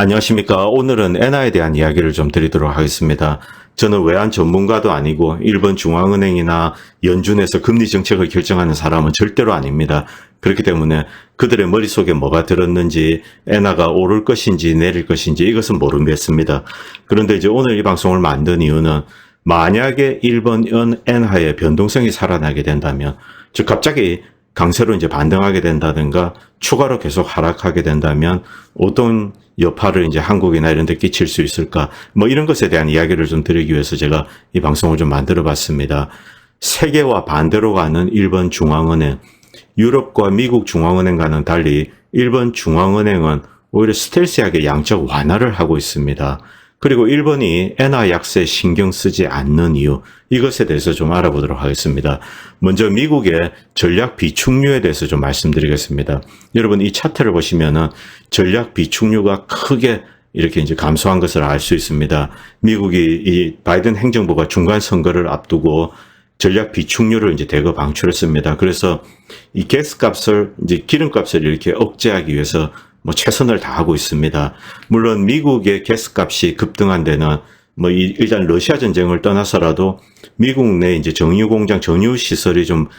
안녕하십니까. 오늘은 엔화에 대한 이야기를 좀 드리도록 하겠습니다. 저는 외환 전문가도 아니고 일본 중앙은행이나 연준에서 금리 정책을 결정하는 사람은 절대로 아닙니다. 그렇기 때문에 그들의 머릿속에 뭐가 들었는지, 엔화가 오를 것인지 내릴 것인지 이것은 모르겠습니다. 그런데 이제 오늘 이 방송을 만든 이유는 만약에 일본 엔화의 변동성이 살아나게 된다면, 즉 갑자기 강세로 이제 반등하게 된다든가 추가로 계속 하락하게 된다면 어떤 여파를 이제 한국이나 이런 데 끼칠 수 있을까, 뭐 이런 것에 대한 이야기를 좀 드리기 위해서 제가 이 방송을 좀 만들어 봤습니다. 세계와 반대로 가는 일본 중앙은행, 유럽과 미국 중앙은행과는 달리 일본 중앙은행은 오히려 스텔스하게 양적 완화를 하고 있습니다. 그리고 일본이 엔화 약세에 신경 쓰지 않는 이유, 이것에 대해서 좀 알아보도록 하겠습니다. 먼저 미국의 전략 비축률에 대해서 좀 말씀드리겠습니다. 여러분, 이 차트를 보시면은 전략 비축률가 크게 이렇게 이제 감소한 것을 알 수 있습니다. 미국이 이 바이든 행정부가 중간 선거를 앞두고 전략 비축률을 이제 대거 방출했습니다. 그래서 이 가스값을, 이제 기름값을 이렇게 억제하기 위해서 뭐 최선을 다하고 있습니다. 물론 미국의 가스값이 급등한 데는 뭐 일단 러시아 전쟁을 떠나서라도 미국 내 이제 정유 공장, 정유 시설이 좀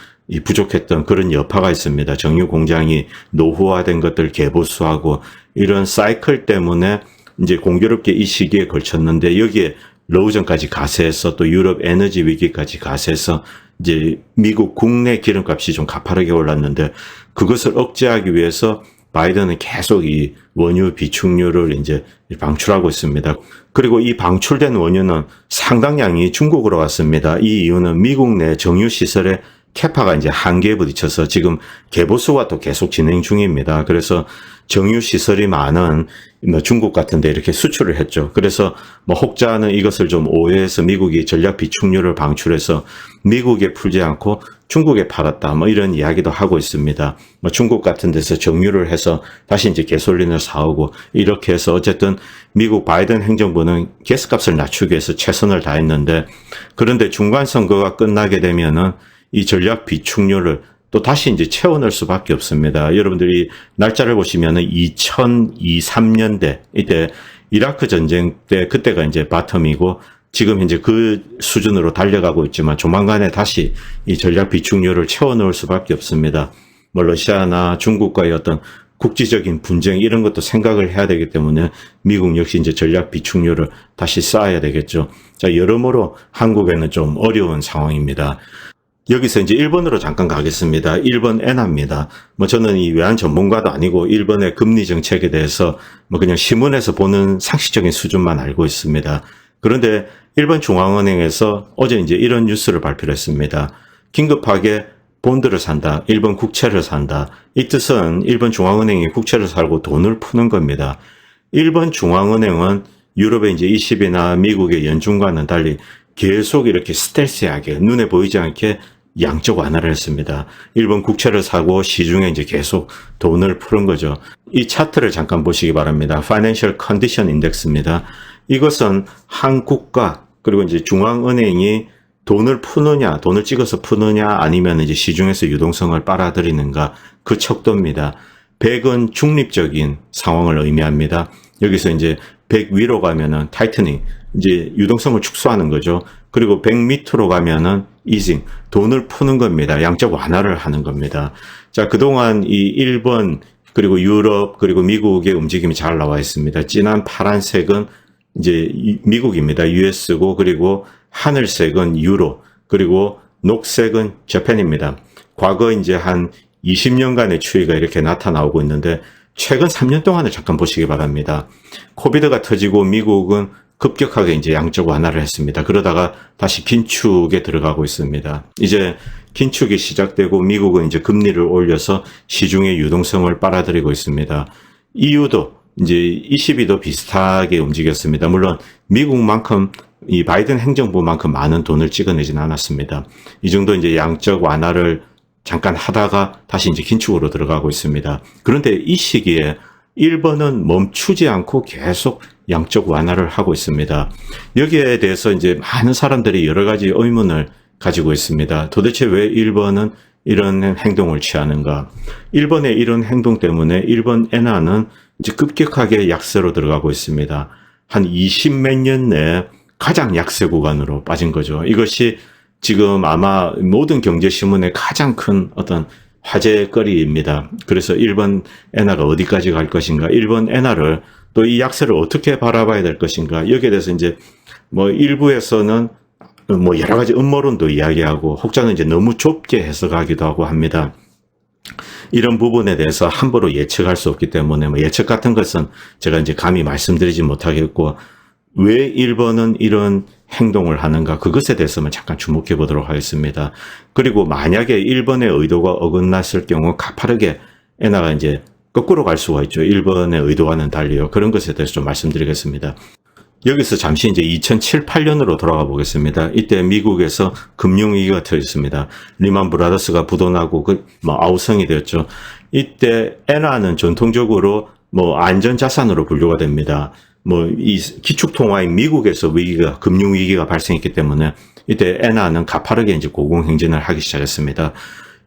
부족했던 그런 여파가 있습니다. 정유 공장이 노후화된 것들 개보수하고 이런 사이클 때문에 이제 공교롭게 이 시기에 걸쳤는데, 여기에 러우전까지 가세해서 또 유럽 에너지 위기까지 가세해서 이제 미국 국내 기름값이 좀 가파르게 올랐는데, 그것을 억제하기 위해서 바이든은 계속 이 원유 비축률을 이제 방출하고 있습니다. 그리고 이 방출된 원유는 상당량이 중국으로 왔습니다. 이 이유는 미국 내 정유 시설의 캐파가 이제 한계에 부딪혀서 지금 개보수가 또 계속 진행 중입니다. 그래서 정유 시설이 많은 중국 같은 데 이렇게 수출을 했죠. 그래서 뭐 혹자는 이것을 좀 오해해서 미국이 전략 비축률을 방출해서 미국에 풀지 않고 중국에 팔았다, 뭐 이런 이야기도 하고 있습니다. 뭐 중국 같은 데서 정유를 해서 다시 이제 가솔린을 사오고 이렇게 해서 어쨌든 미국 바이든 행정부는 가스값을 낮추기 위해서 최선을 다했는데, 그런데 중간 선거가 끝나게 되면은 이 전략 비축률을 또 다시 이제 채워넣을 수밖에 없습니다. 여러분들이 날짜를 보시면은 2023년대, 이때 이라크 전쟁 때, 그때가 이제 바텀이고 지금 현재 그 수준으로 달려가고 있지만 조만간에 다시 이 전략 비축률을 채워넣을 수밖에 없습니다. 뭐 러시아나 중국과의 어떤 국지적인 분쟁 이런 것도 생각을 해야 되기 때문에 미국 역시 이제 전략 비축률을 다시 쌓아야 되겠죠. 자, 여러모로 한국에는 좀 어려운 상황입니다. 여기서 이제 일본으로 잠깐 가겠습니다. 일본 엔화입니다. 뭐 저는 이 외환 전문가도 아니고 일본의 금리 정책에 대해서 뭐 그냥 신문에서 보는 상식적인 수준만 알고 있습니다. 그런데 일본 중앙은행에서 어제 이제 이런 뉴스를 발표를 했습니다. 긴급하게 본드를 산다, 일본 국채를 산다. 이 뜻은 일본 중앙은행이 국채를 사고 돈을 푸는 겁니다. 일본 중앙은행은 유럽의 이제 ECB나 미국의 연준과는 달리 계속 이렇게 스텔스하게 눈에 보이지 않게 양적 완화를 했습니다. 일본 국채를 사고 시중에 이제 계속 돈을 푸는 거죠. 이 차트를 잠깐 보시기 바랍니다. Financial Condition Index입니다. 이것은 한 국가 그리고 이제 중앙은행이 돈을 푸느냐, 돈을 찍어서 푸느냐, 아니면 이제 시중에서 유동성을 빨아들이는가, 그 척도입니다. 100은 중립적인 상황을 의미합니다. 여기서 이제 100 위로 가면은 타이트닝, 이제 유동성을 축소하는 거죠. 그리고 100 밑으로 가면은 이징, 돈을 푸는 겁니다. 양적 완화를 하는 겁니다. 자, 그동안 이 일본, 그리고 유럽, 그리고 미국의 움직임이 잘 나와 있습니다. 진한 파란색은 이제 미국입니다. US고, 그리고 하늘색은 유로, 그리고 녹색은 재팬입니다. 과거 이제 한 20년간의 추이가 이렇게 나타나오고 있는데, 최근 3년 동안을 잠깐 보시기 바랍니다. 코비드가 터지고 미국은 급격하게 이제 양적 완화를 했습니다. 그러다가 다시 긴축에 들어가고 있습니다. 이제 긴축이 시작되고 미국은 이제 금리를 올려서 시중의 유동성을 빨아들이고 있습니다. EU도 이제 ECB도 비슷하게 움직였습니다. 물론 미국만큼 이 바이든 행정부만큼 많은 돈을 찍어내진 않았습니다. 이 정도 이제 양적 완화를 잠깐 하다가 다시 이제 긴축으로 들어가고 있습니다. 그런데 이 시기에 일본은 멈추지 않고 계속 양적 완화를 하고 있습니다. 여기에 대해서 이제 많은 사람들이 여러 가지 의문을 가지고 있습니다. 도대체 왜 일본은 이런 행동을 취하는가? 일본의 이런 행동 때문에 일본 엔화는 이제 급격하게 약세로 들어가고 있습니다. 한 20 몇 년 내에 가장 약세 구간으로 빠진 거죠. 이것이 지금 아마 모든 경제신문의 가장 큰 어떤 화제거리입니다. 그래서 일본 엔화가 어디까지 갈 것인가, 일본 엔화를 또 이 약세를 어떻게 바라봐야 될 것인가, 여기에 대해서 이제 뭐 일부에서는 뭐 여러 가지 음모론도 이야기하고, 혹자는 이제 너무 좁게 해석하기도 하고 합니다. 이런 부분에 대해서 함부로 예측할 수 없기 때문에 뭐 예측 같은 것은 제가 이제 감히 말씀드리지 못하겠고, 왜 일본은 이런 행동을 하는가, 그것에 대해서만 잠깐 주목해 보도록 하겠습니다. 그리고 만약에 일본의 의도가 어긋났을 경우 가파르게 엔화가 이제 거꾸로 갈 수가 있죠. 일본의 의도와는 달리요. 그런 것에 대해서 좀 말씀드리겠습니다. 여기서 잠시 이제 2007, 8년으로 돌아가 보겠습니다. 이때 미국에서 금융위기가 터졌습니다. 리만 브라더스가 부도나고 아우성이 되었죠. 이때 엔화는 전통적으로 안전자산으로 분류가 됩니다. 이 기축통화인 미국에서 금융위기가 발생했기 때문에 이때 엔화는 가파르게 이제 고공행진을 하기 시작했습니다.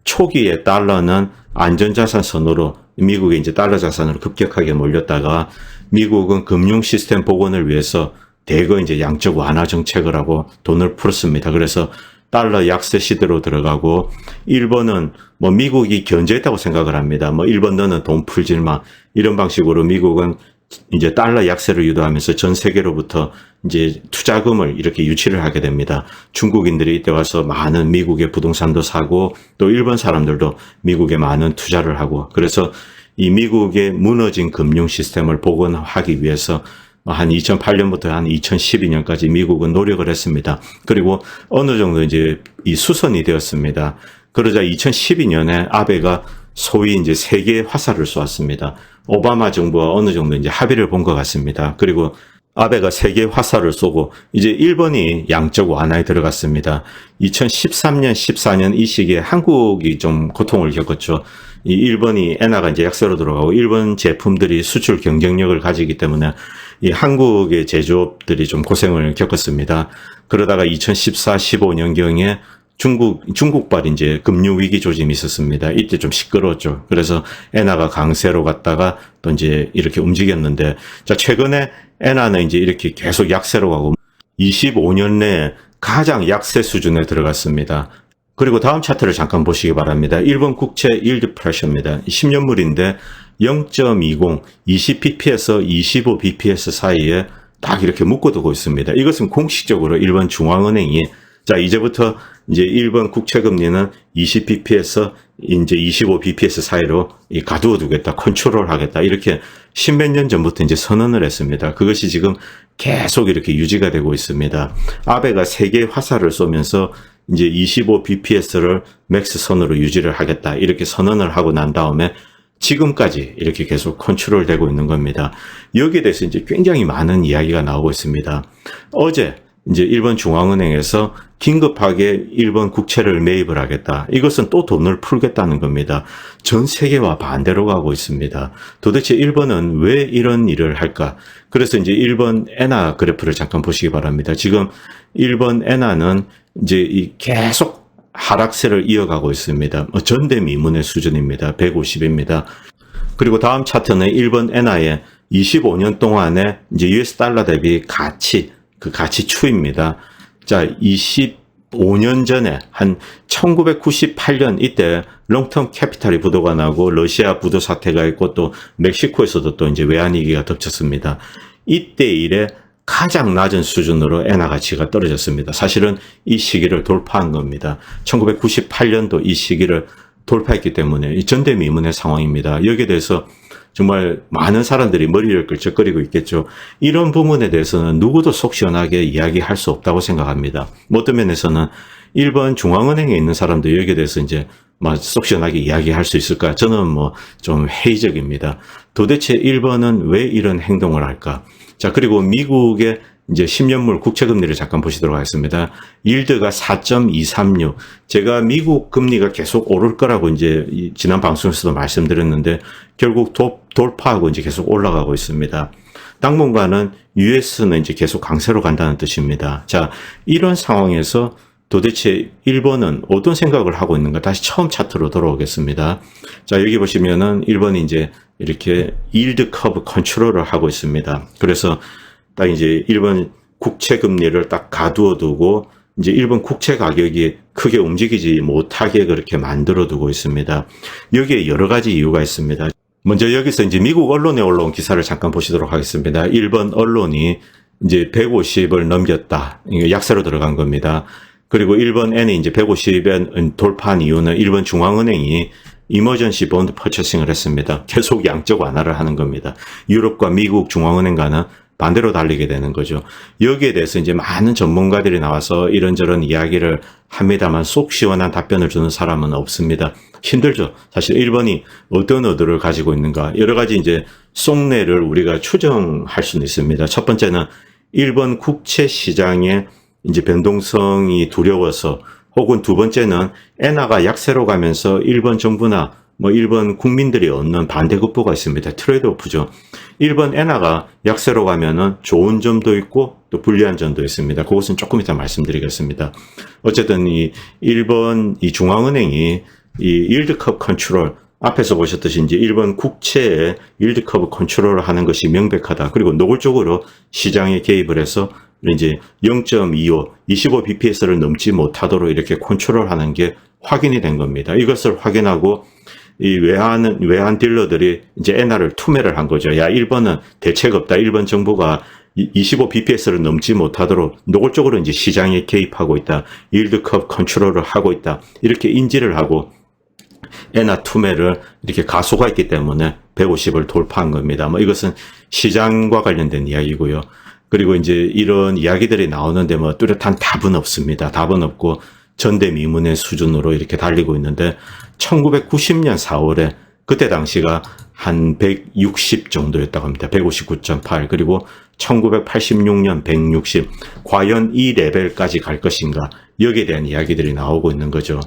초기에 달러는 안전자산 선으로 미국의 이제 달러 자산으로 급격하게 몰렸다가, 미국은 금융 시스템 복원을 위해서 대거 이제 양적 완화 정책을 하고 돈을 풀었습니다. 그래서 달러 약세 시대로 들어가고, 일본은 미국이 견제했다고 생각을 합니다. 일본 너는 돈 풀지 마, 이런 방식으로 미국은 이제 달러 약세를 유도하면서 전 세계로부터 이제 투자금을 이렇게 유치를 하게 됩니다. 중국인들이 이때 와서 많은 미국의 부동산도 사고, 또 일본 사람들도 미국에 많은 투자를 하고, 그래서 이 미국의 무너진 금융 시스템을 복원하기 위해서 한 2008년부터 한 2012년까지 미국은 노력을 했습니다. 그리고 어느 정도 이제 이 수선이 되었습니다. 그러자 2012년에 아베가 소위 이제 세계의 화살을 쏘았습니다. 오바마 정부와 어느 정도 이제 합의를 본 것 같습니다. 그리고 아베가 세계의 화살을 쏘고 이제 일본이 양적 완화에 들어갔습니다. 2013년, 14년 이 시기에 한국이 좀 고통을 겪었죠. 이 일본이 엔화가 이제 약세로 들어가고, 일본 제품들이 수출 경쟁력을 가지기 때문에 이 한국의 제조업들이 좀 고생을 겪었습니다. 그러다가 2014, 15년경에 중국발 이제 금융위기 조짐이 있었습니다. 이때 좀 시끄러웠죠. 그래서 엔화가 강세로 갔다가 또 이제 이렇게 움직였는데, 자, 최근에 엔화는 이제 이렇게 계속 약세로 가고 25년 내에 가장 약세 수준에 들어갔습니다. 그리고 다음 차트를 잠깐 보시기 바랍니다. 일본 국채 일드 프레셔입니다. 10년물인데 0.20, 20bp에서 25bps 사이에 딱 이렇게 묶어두고 있습니다. 이것은 공식적으로 일본 중앙은행이, 자, 이제부터 이제 일본 국채금리는 20bp에서 이제 25bps 사이로 가두어 두겠다, 컨트롤 하겠다, 이렇게 십몇 년 전부터 이제 선언을 했습니다. 그것이 지금 계속 이렇게 유지가 되고 있습니다. 아베가 세계의 화살을 쏘면서 이제 25bps를 맥스 선으로 유지를 하겠다, 이렇게 선언을 하고 난 다음에 지금까지 이렇게 계속 컨트롤 되고 있는 겁니다. 여기에 대해서 이제 굉장히 많은 이야기가 나오고 있습니다. 어제 이제 일본 중앙은행에서 긴급하게 일본 국채를 매입을 하겠다, 이것은 또 돈을 풀겠다는 겁니다. 전 세계와 반대로 가고 있습니다. 도대체 일본은 왜 이런 일을 할까? 그래서 이제 일본 엔화 그래프를 잠깐 보시기 바랍니다. 지금 일본 엔화는 이제 계속 하락세를 이어가고 있습니다. 전대미문의 수준입니다. 150입니다. 그리고 다음 차트는 일본 엔화의 25년 동안의 이제 US 달러 대비 그 가치추입니다. 자, 25년 전에 한 1998년 이때 롱텀 캐피탈이 부도가 나고 러시아 부도 사태가 있고, 또 멕시코에서도 또 이제 외환위기가 덮쳤습니다. 이때 이래 가장 낮은 수준으로 엔화 가치가 떨어졌습니다. 사실은 이 시기를 돌파한 겁니다. 1998년도 이 시기를 돌파했기 때문에 전대미문의 상황입니다. 여기에 대해서 정말 많은 사람들이 머리를 끌적거리고 있겠죠. 이런 부분에 대해서는 누구도 속 시원하게 이야기할 수 없다고 생각합니다. 어떤 면에서는 일본 중앙은행에 있는 사람도 여기에 대해서 이제 속 시원하게 이야기할 수 있을까? 저는 좀 회의적입니다. 도대체 일본은 왜 이런 행동을 할까? 자, 그리고 미국의 이제 10년물 국채금리를 잠깐 보시도록 하겠습니다. 일드가 4.236. 제가 미국 금리가 계속 오를 거라고 이제 지난 방송에서도 말씀드렸는데, 결국 돌파하고 이제 계속 올라가고 있습니다. 당분간은 US는 이제 계속 강세로 간다는 뜻입니다. 자, 이런 상황에서 도대체 일본은 어떤 생각을 하고 있는가? 다시 처음 차트로 돌아오겠습니다. 자, 여기 보시면은 일본이 이제 이렇게 일드 커브 컨트롤을 하고 있습니다. 그래서 딱 이제 일본 국채 금리를 딱 가두어 두고 이제 일본 국채 가격이 크게 움직이지 못하게 그렇게 만들어 두고 있습니다. 여기에 여러 가지 이유가 있습니다. 먼저 여기서 이제 미국 언론에 올라온 기사를 잠깐 보시도록 하겠습니다. 일본 언론이 이제 150을 넘겼다. 이게 약세로 들어간 겁니다. 그리고 일본 엔이 이제 150엔 돌파한 이유는 일본 중앙은행이 이머전시 본드 퍼체싱을 했습니다. 계속 양적 완화를 하는 겁니다. 유럽과 미국 중앙은행과는 반대로 달리게 되는 거죠. 여기에 대해서 이제 많은 전문가들이 나와서 이런저런 이야기를 합니다만 속 시원한 답변을 주는 사람은 없습니다. 힘들죠. 사실 일본이 어떤 의도를 가지고 있는가 여러 가지 이제 속내를 우리가 추정할 수는 있습니다. 첫 번째는 일본 국채 시장의 이제 변동성이 두려워서 혹은 두 번째는 엔화가 약세로 가면서 일본 정부나 일본 국민들이 얻는 반대급부가 있습니다. 트레이드오프죠. 일본 엔화가 약세로 가면은 좋은 점도 있고 또 불리한 점도 있습니다. 그것은 조금 이따 말씀드리겠습니다. 어쨌든 이 일본 이 중앙은행이 이 일드 커브 컨트롤 앞에서 보셨듯이 이제 일본 국채의 일드 커브 컨트롤을 하는 것이 명백하다. 그리고 노골적으로 시장에 개입을 해서 이제 0.25, 25bps를 넘지 못하도록 이렇게 컨트롤하는 게 확인이 된 겁니다. 이것을 확인하고 이 외환 딜러들이 이제 엔화를 투매를 한 거죠. 야, 일본은 대책 없다. 일본 정부가 25bps를 넘지 못하도록 노골적으로 이제 시장에 개입하고 있다. 일드 커브 컨트롤을 하고 있다. 이렇게 인지를 하고 엔화 투매를 이렇게 가속화했기 때문에 150을 돌파한 겁니다. 이것은 시장과 관련된 이야기고요. 그리고 이제 이런 이야기들이 나오는데 뚜렷한 답은 없습니다. 답은 없고 전대미문의 수준으로 이렇게 달리고 있는데 1990년 4월에 그때 당시가 한 160 정도였다고 합니다. 159.8 그리고 1986년 160 과연 이 레벨까지 갈 것인가 여기에 대한 이야기들이 나오고 있는 거죠.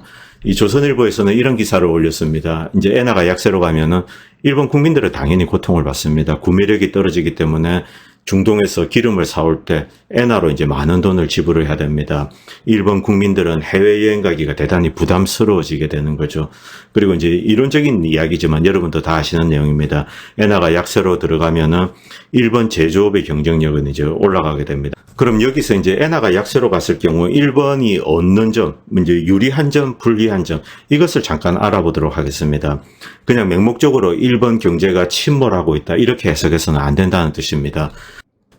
이 조선일보에서는 이런 기사를 올렸습니다. 이제 엔화가 약세로 가면은 일본 국민들은 당연히 고통을 받습니다. 구매력이 떨어지기 때문에 중동에서 기름을 사올 때 엔화로 이제 많은 돈을 지불해야 됩니다. 일본 국민들은 해외여행 가기가 대단히 부담스러워지게 되는 거죠. 그리고 이제 이론적인 이야기지만 여러분도 다 아시는 내용입니다. 엔화가 약세로 들어가면은 일본 제조업의 경쟁력은 이제 올라가게 됩니다. 그럼 여기서 이제 엔화가 약세로 갔을 경우 일본이 얻는 점, 이제 유리한 점, 불리한 점 이것을 잠깐 알아보도록 하겠습니다. 그냥 맹목적으로 일본 경제가 침몰하고 있다 이렇게 해석해서는 안 된다는 뜻입니다.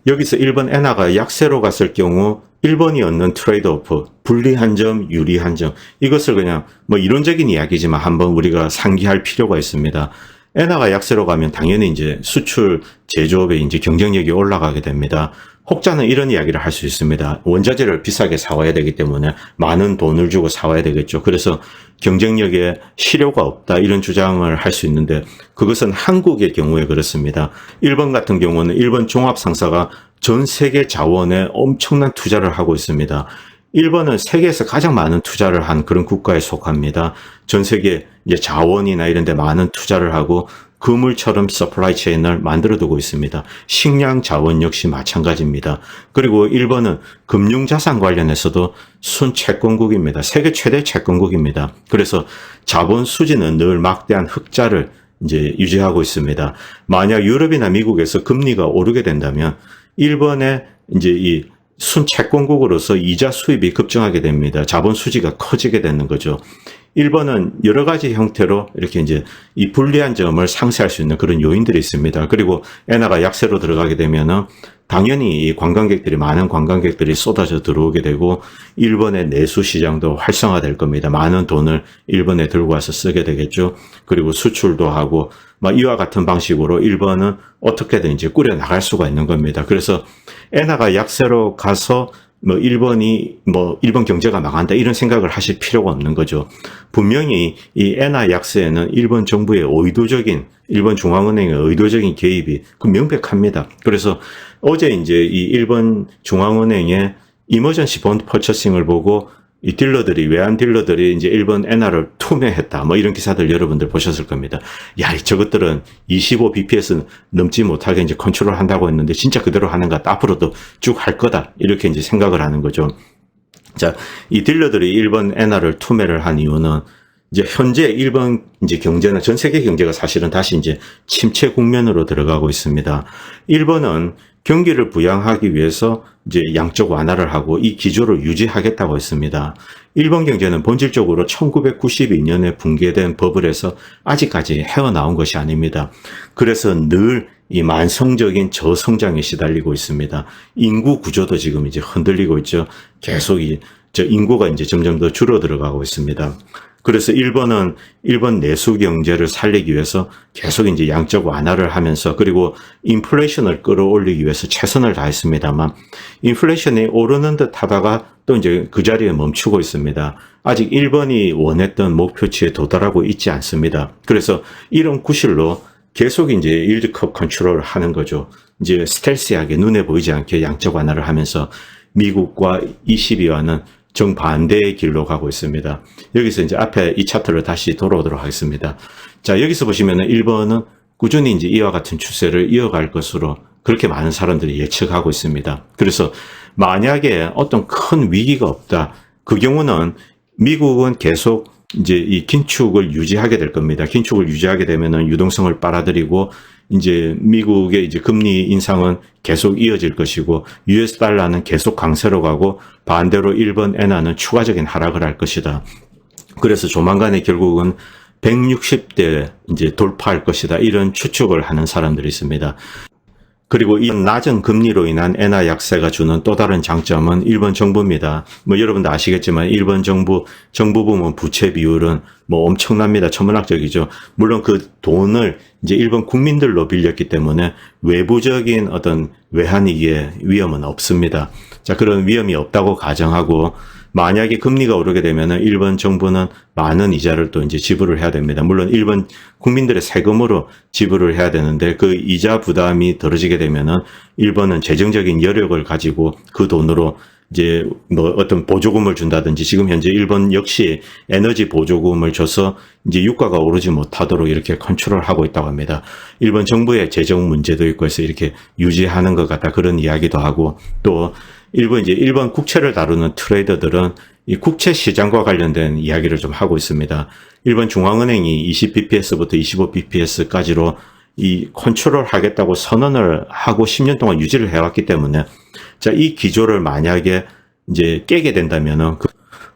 여기서 일본 엔화가 약세로 갔을 경우 일본이 얻는 트레이드오프, 불리한 점, 유리한 점 이것을 그냥 이론적인 이야기지만 한번 우리가 상기할 필요가 있습니다. 엔화가 약세로 가면 당연히 이제 수출 제조업의 이제 경쟁력이 올라가게 됩니다. 혹자는 이런 이야기를 할 수 있습니다. 원자재를 비싸게 사와야 되기 때문에 많은 돈을 주고 사와야 되겠죠. 그래서 경쟁력에 실효가 없다 이런 주장을 할 수 있는데 그것은 한국의 경우에 그렇습니다. 일본 같은 경우는 일본 종합상사가 전 세계 자원에 엄청난 투자를 하고 있습니다. 일본은 세계에서 가장 많은 투자를 한 그런 국가에 속합니다. 전 세계 이제 자원이나 이런 데 많은 투자를 하고 그물처럼 서플라이 체인을 만들어두고 있습니다. 식량 자원 역시 마찬가지입니다. 그리고 일본은 금융자산 관련해서도 순채권국입니다. 세계 최대 채권국입니다. 그래서 자본 수지는 늘 막대한 흑자를 이제 유지하고 있습니다. 만약 유럽이나 미국에서 금리가 오르게 된다면 일본의 이제 이 순채권국으로서 이자 수입이 급증하게 됩니다. 자본 수지가 커지게 되는 거죠. 일본은 여러 가지 형태로 이렇게 이제 이 불리한 점을 상쇄할 수 있는 그런 요인들이 있습니다. 그리고 엔화가 약세로 들어가게 되면은 당연히 이 관광객들이 많은 관광객들이 쏟아져 들어오게 되고 일본의 내수 시장도 활성화될 겁니다. 많은 돈을 일본에 들고 와서 쓰게 되겠죠. 그리고 수출도 하고 이와 같은 방식으로 일본은 어떻게든 이제 꾸려 나갈 수가 있는 겁니다. 그래서 엔화가 약세로 가서 일본 경제가 망한다 이런 생각을 하실 필요가 없는 거죠. 분명히 이 엔화 약세에는 일본 정부의 의도적인 일본 중앙은행의 의도적인 개입이 명백합니다. 그래서 어제 이제 이 일본 중앙은행의 이머전시 본드 퍼처싱을 보고 이 외환 딜러들이 이제 일본 엔화를 투매했다. 이런 기사들 여러분들 보셨을 겁니다. 야, 저것들은 25bps 넘지 못하게 이제 컨트롤 한다고 했는데 진짜 그대로 하는 것 같다. 앞으로도 쭉 할 거다. 이렇게 이제 생각을 하는 거죠. 자, 이 딜러들이 일본 엔화를 투매를 한 이유는 이제 현재 일본 이제 경제는 전 세계 경제가 사실은 다시 이제 침체 국면으로 들어가고 있습니다. 일본은 경기를 부양하기 위해서 이제 양적 완화를 하고 이 기조를 유지하겠다고 했습니다. 일본 경제는 본질적으로 1992년에 붕괴된 버블에서 아직까지 헤어나온 것이 아닙니다. 그래서 늘 이 만성적인 저성장에 시달리고 있습니다. 인구 구조도 지금 이제 흔들리고 있죠. 계속 인구가 이제 점점 더 줄어들어가고 있습니다. 그래서 일본은 일본 내수 경제를 살리기 위해서 계속 이제 양적 완화를 하면서 그리고 인플레이션을 끌어올리기 위해서 최선을 다했습니다만 인플레이션이 오르는 듯 하다가 또 이제 그 자리에 멈추고 있습니다. 아직 일본이 원했던 목표치에 도달하고 있지 않습니다. 그래서 이런 구실로 계속 이제 일드컵 컨트롤을 하는 거죠. 이제 스텔시하게 눈에 보이지 않게 양적 완화를 하면서 미국과 22와는 정반대의 길로 가고 있습니다. 여기서 이제 앞에 이 차트를 다시 돌아오도록 하겠습니다. 자, 여기서 보시면은 일본은 꾸준히 이제 이와 같은 추세를 이어갈 것으로 그렇게 많은 사람들이 예측하고 있습니다. 그래서 만약에 어떤 큰 위기가 없다. 그 경우는 미국은 계속 이제 이 긴축을 유지하게 될 겁니다. 긴축을 유지하게 되면은 유동성을 빨아들이고 이제 미국의 이제 금리 인상은 계속 이어질 것이고 US 달러는 계속 강세로 가고 반대로 일본 엔화는 추가적인 하락을 할 것이다. 그래서 조만간에 결국은 160대 이제 돌파할 것이다. 이런 추측을 하는 사람들이 있습니다. 그리고 이 낮은 금리로 인한 엔화 약세가 주는 또 다른 장점은 일본 정부입니다. 뭐 여러분도 아시겠지만 일본 정부 부문 부채 비율은 뭐 엄청납니다. 천문학적이죠. 물론 그 돈을 이제 일본 국민들로 빌렸기 때문에 외부적인 어떤 외환위기의 위험은 없습니다. 자, 그런 위험이 없다고 가정하고 만약에 금리가 오르게 되면은 일본 정부는 많은 이자를 또 이제 지불을 해야 됩니다. 물론 일본 국민들의 세금으로 지불을 해야 되는데 그 이자 부담이 덜어지게 되면은 일본은 재정적인 여력을 가지고 그 돈으로 이제 뭐 어떤 보조금을 준다든지 지금 현재 일본 역시 에너지 보조금을 줘서 이제 유가가 오르지 못하도록 이렇게 컨트롤하고 있다고 합니다. 일본 정부의 재정 문제도 있고 해서 이렇게 유지하는 것 같다 그런 이야기도 하고 또 일본 국채를 다루는 트레이더들은 이 국채 시장과 관련된 이야기를 좀 하고 있습니다. 일본 중앙은행이 20bps부터 25bps까지로 이 컨트롤 하겠다고 선언을 하고 10년 동안 유지를 해왔기 때문에 자, 이 기조를 만약에 이제 깨게 된다면은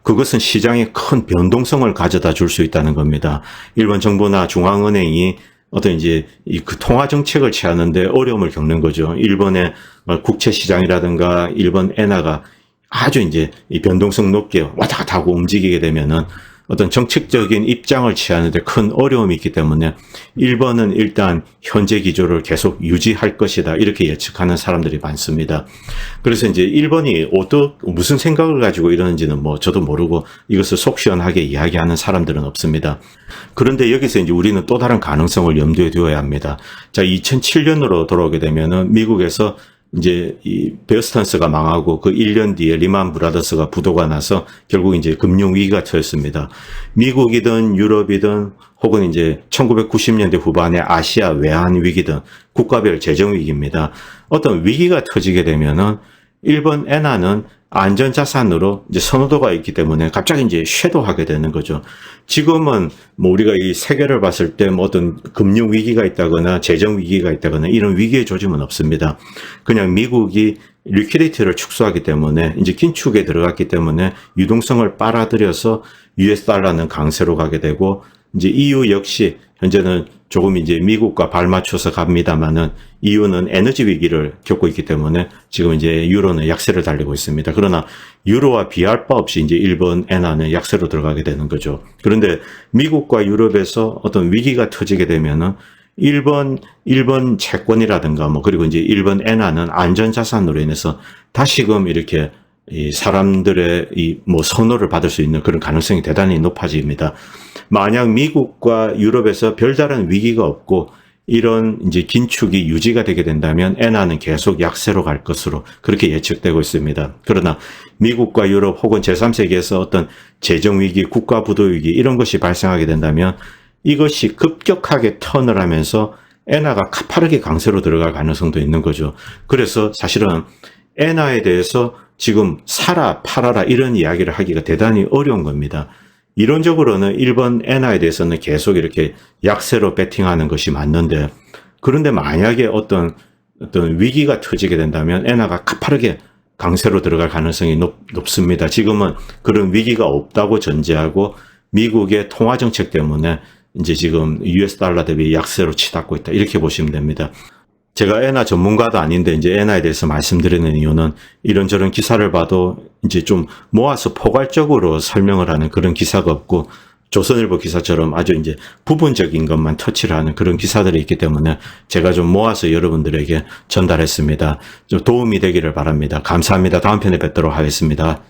그것은 시장에 큰 변동성을 가져다 줄 수 있다는 겁니다. 일본 정부나 중앙은행이 어떤 이제 그 통화 정책을 취하는데 어려움을 겪는 거죠. 일본의 국채 시장이라든가 일본 엔화가 아주 이제 이 변동성 높게 왔다 갔다 하고 움직이게 되면은 어떤 정책적인 입장을 취하는데 큰 어려움이 있기 때문에 일본은 일단 현재 기조를 계속 유지할 것이다. 이렇게 예측하는 사람들이 많습니다. 그래서 이제 일본이 무슨 생각을 가지고 이러는지는 뭐 저도 모르고 이것을 속 시원하게 이야기하는 사람들은 없습니다. 그런데 여기서 이제 우리는 또 다른 가능성을 염두에 두어야 합니다. 자, 2007년으로 돌아오게 되면은 미국에서 이제 이 베어스탄스가 망하고 그 1년 뒤에 리만 브라더스가 부도가 나서 결국 이제 금융위기가 터졌습니다. 미국이든 유럽이든 혹은 이제 1990년대 후반에 아시아 외환위기든 국가별 재정위기입니다. 어떤 위기가 터지게 되면은 일본 엔화는 안전자산으로 이제 선호도가 있기 때문에 갑자기 이제 섀도우하게 되는 거죠. 지금은 뭐 우리가 이 세계를 봤을 때 뭐 어떤 금융 위기가 있다거나 재정 위기가 있다거나 이런 위기의 조짐은 없습니다. 그냥 미국이 리퀴디티를 축소하기 때문에 이제 긴축에 들어갔기 때문에 유동성을 빨아들여서 US 달러는 강세로 가게 되고 이제 EU 역시 현재는 조금 이제 미국과 발맞춰서 갑니다만은 EU는 에너지 위기를 겪고 있기 때문에 지금 이제 유로는 약세를 달리고 있습니다. 그러나 유로와 비할 바 없이 이제 일본 엔화는 약세로 들어가게 되는 거죠. 그런데 미국과 유럽에서 어떤 위기가 터지게 되면은 일본 채권이라든가 뭐 그리고 이제 일본 엔화는 안전자산으로 인해서 다시금 이렇게 이 사람들의 이 뭐 선호를 받을 수 있는 그런 가능성이 대단히 높아집니다. 만약 미국과 유럽에서 별다른 위기가 없고 이런 이제 긴축이 유지가 되게 된다면 엔화는 계속 약세로 갈 것으로 그렇게 예측되고 있습니다. 그러나 미국과 유럽 혹은 제3세계에서 어떤 재정위기, 국가부도위기 이런 것이 발생하게 된다면 이것이 급격하게 턴을 하면서 엔화가 가파르게 강세로 들어갈 가능성도 있는 거죠. 그래서 사실은 엔화에 대해서 지금 사라 팔아라 이런 이야기를 하기가 대단히 어려운 겁니다. 이론적으로는 일본 엔화에 대해서는 계속 이렇게 약세로 베팅하는 것이 맞는데, 그런데 만약에 어떤 위기가 터지게 된다면 엔화가 가파르게 강세로 들어갈 가능성이 높습니다. 지금은 그런 위기가 없다고 전제하고 미국의 통화 정책 때문에 이제 지금 US 달러 대비 약세로 치닫고 있다, 이렇게 보시면 됩니다. 제가 엔화 전문가도 아닌데 이제 엔화에 대해서 말씀드리는 이유는 이런저런 기사를 봐도 이제 좀 모아서 포괄적으로 설명을 하는 그런 기사가 없고, 조선일보 기사처럼 아주 이제 부분적인 것만 터치를 하는 그런 기사들이 있기 때문에 제가 좀 모아서 여러분들에게 전달했습니다. 좀 도움이 되기를 바랍니다. 감사합니다. 다음 편에 뵙도록 하겠습니다.